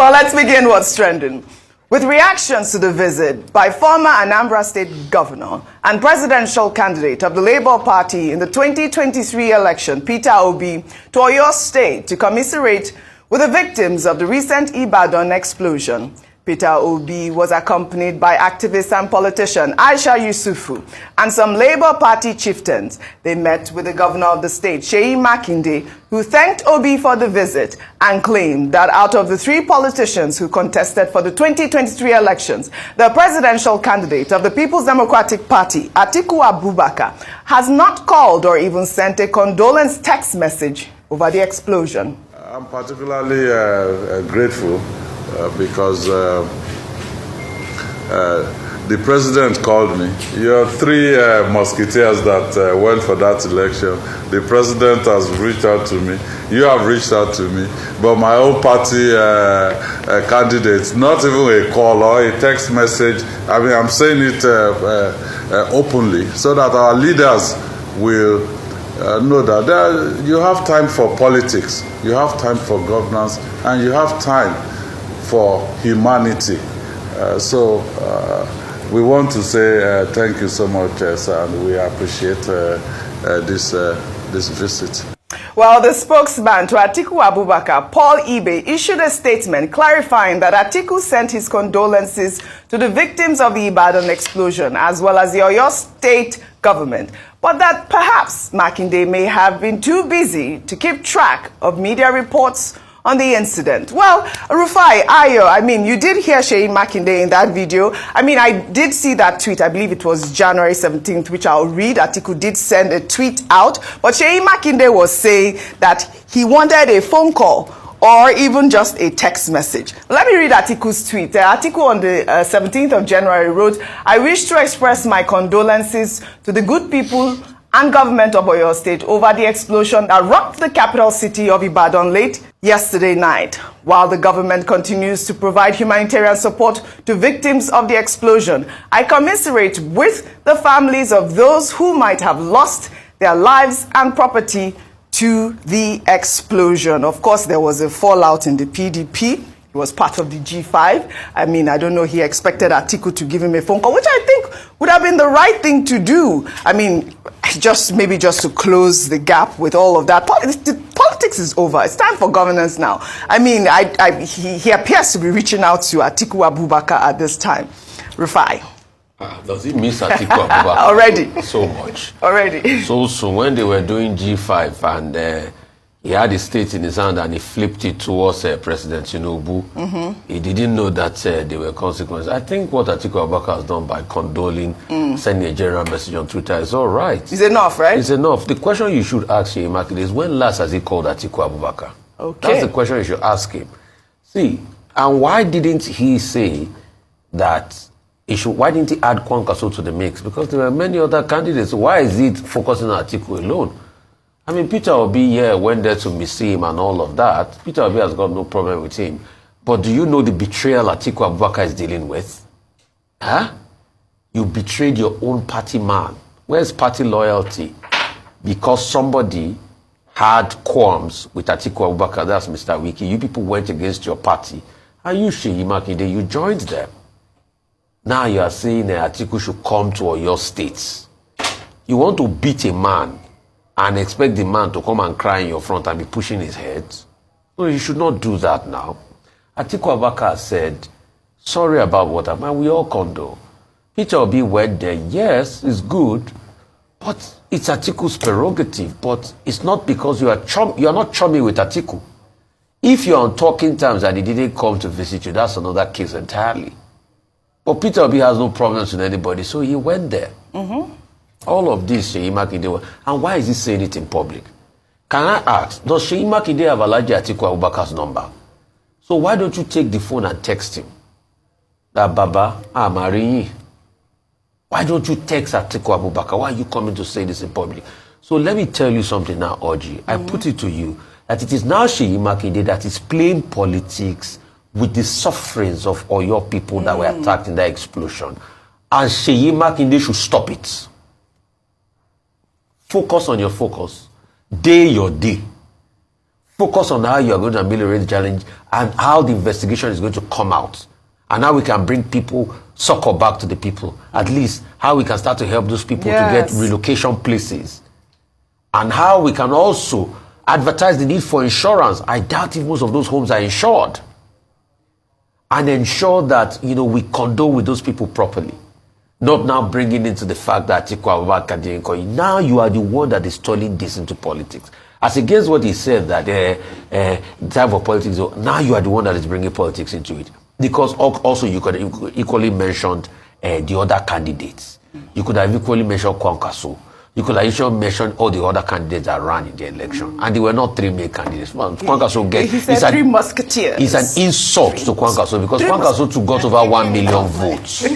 Well, let's begin what's trending. With reactions to the visit by former Anambra State Governor and presidential candidate of the Labour Party in the 2023 election, Peter Obi, to Oyo State to commiserate with the victims of the recent Ibadan explosion. Peter Obi was accompanied by activist and politician Aisha Yusufu and some Labour Party chieftains. They met with the governor of the state, Seyi Makinde, who thanked Obi for the visit and claimed that out of the 3 politicians who contested for the 2023 elections, the presidential candidate of the People's Democratic Party, Atiku Abubakar, has not called or even sent a condolence text message over the explosion. I'm particularly grateful because the president called me. You are 3 musketeers that went for that election. The president has reached out to me. You have reached out to me. But my own party candidates, not even a call or a text message. I mean, I'm saying it openly so that our leaders will know that you have time for politics, you have time for governance, and you have time for humanity. We want to say thank you so much, sir, and we appreciate this visit. Well, the spokesman to Atiku Abubakar, Paul Ibe, issued a statement clarifying that Atiku sent his condolences to the victims of the Ibadan explosion as well as the Oyo State government, but that perhaps Makinde may have been too busy to keep track of media reports on the incident. Well, Rufai, Ayo, I mean, you did hear Seyi Makinde in that video. I mean, I did see that tweet. I believe it was January 17th, which I'll read. Atiku did send a tweet out. But Seyi Makinde was saying that he wanted a phone call or even just a text message. Let me read Atiku's tweet. Atiku on the 17th of January wrote, "I wish to express my condolences to the good people and government of Oyo State over the explosion that rocked the capital city of Ibadan late yesterday night. While the government continues to provide humanitarian support to victims of the explosion, I commiserate with the families of those who might have lost their lives and property to the explosion." Of course, there was a fallout in the PDP. He was part of the G5. I mean, I don't know, he expected Atiku to give him a phone call, which I think would have been the right thing to do. I mean, maybe just to close the gap with all of that. Politics is over. It's time for governance now. I mean, he appears to be reaching out to Atiku Abubakar at this time. Rufai. Does it miss Atiku Abubakar? Already. So much. Already. So when they were doing G5 and he had the state in his hand and he flipped it towards President Tinubu. He didn't know that there were consequences. I think what Atiku Abubakar has done by condoling, sending a general message on Twitter is all right. It's enough, right? It's enough. The question you should ask Seyi Makinde is, when last has he called Atiku Abubakar? Okay. That's the question you should ask him. See, and why didn't he say that why didn't he add Kwankwaso to the mix? Because there were many other candidates. Why is he focusing on Atiku alone? I mean, Peter Obi went there to miss him and all of that. Peter Obi has got no problem with him. But do you know the betrayal Atiku Abubakar is dealing with? Huh? You betrayed your own party man. Where's party loyalty? Because somebody had qualms with Atiku Abubakar, that's Mr. Wiki. You people went against your party. And you, Seyi Makinde, you joined them. Now you are saying that Atiku should come to your states. You want to beat a man and expect the man to come and cry in your front and be pushing his head? No, you should not do that now. Atiku Abubakar said, sorry about what happened, we all condone. Peter Obi went there, yes, it's good, but it's Atiku's prerogative, but it's not because you are not chummy with Atiku. If you're on talking terms and he didn't come to visit you, that's another case entirely. But Peter Obi has no problems with anybody, so he went there. All of this, Seyi Makinde, and why is he saying it in public? Can I ask, does Seyi Makinde have Alhaji Atiku Abubakar's number? So why don't you take the phone and text him? That Baba, I'm marrying you. Why don't you text Atiku Abubakar? Why are you coming to say this in public? So let me tell you something now, Oji. I put it to you that it is now Seyi Makinde that is playing politics with the sufferings of Oyo people that were attacked in that explosion. And Seyi Makinde should stop it. Focus on your focus. Day your day. Focus on how you are going to ameliorate the challenge and how the investigation is going to come out. And how we can bring people, succor back to the people. At least how we can start to help those people to get relocation places. And how we can also advertise the need for insurance. I doubt if most of those homes are insured. And ensure that, we condole with those people properly. Not now bringing into the fact that now you are the one that is turning this into politics. As against what he said, that the type of politics, now you are the one that is bringing politics into it. Because also you could equally mentioned the other candidates. You could have equally mentioned Kwankwaso. You could have even mentioned all the other candidates that ran in the election. And they were not three main candidates. Kwankwaso he said three musketeers. It's an insult to Kwankwaso because Kwankwaso too got over 1 million votes. 1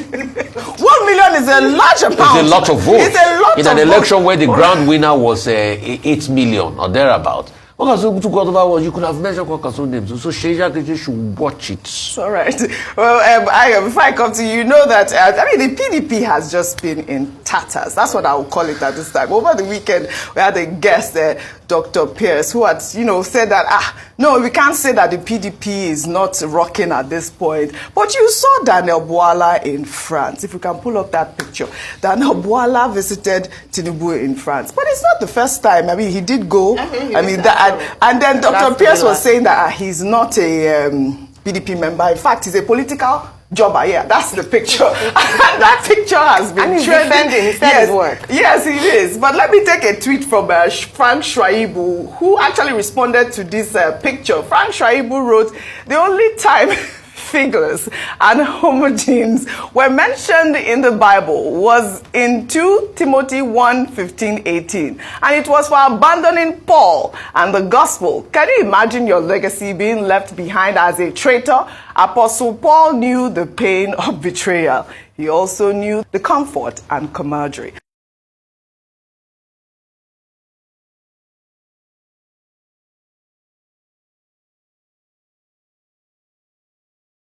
million is a large amount. It's a lot of votes. It's a lot in an election where the grand winner was 8 million or thereabout. Kwankwaso took out over, you could have mentioned Kwankwaso names. So Sheja Keje should watch it. All right. Well, before I come to you, that, the PDP has just been in tatters. That's what I would call it at this time. Over the weekend, we had a guest, Dr. Pierce, who had, said that, no, we can't say that the PDP is not rocking at this point. But you saw Daniel Bwala in France. If you can pull up that picture. Daniel Bwala visited Tinubu in France. But it's not the first time. He did go. And then Dr. Pierce was saying that he's not a PDP member. In fact, he's a political jobber. Yeah, that's the picture. That picture has been trending. He said his work. Yes, it is. But let me take a tweet from Frank Shaibu, who actually responded to this picture. Frank Shaibu wrote, the only time figures and homogenes were mentioned in the Bible was in 2 Timothy 1:15-18, and it was for abandoning Paul and the gospel. Can you imagine your legacy being left behind as a traitor? Apostle Paul knew the pain of betrayal. He also knew the comfort and camaraderie.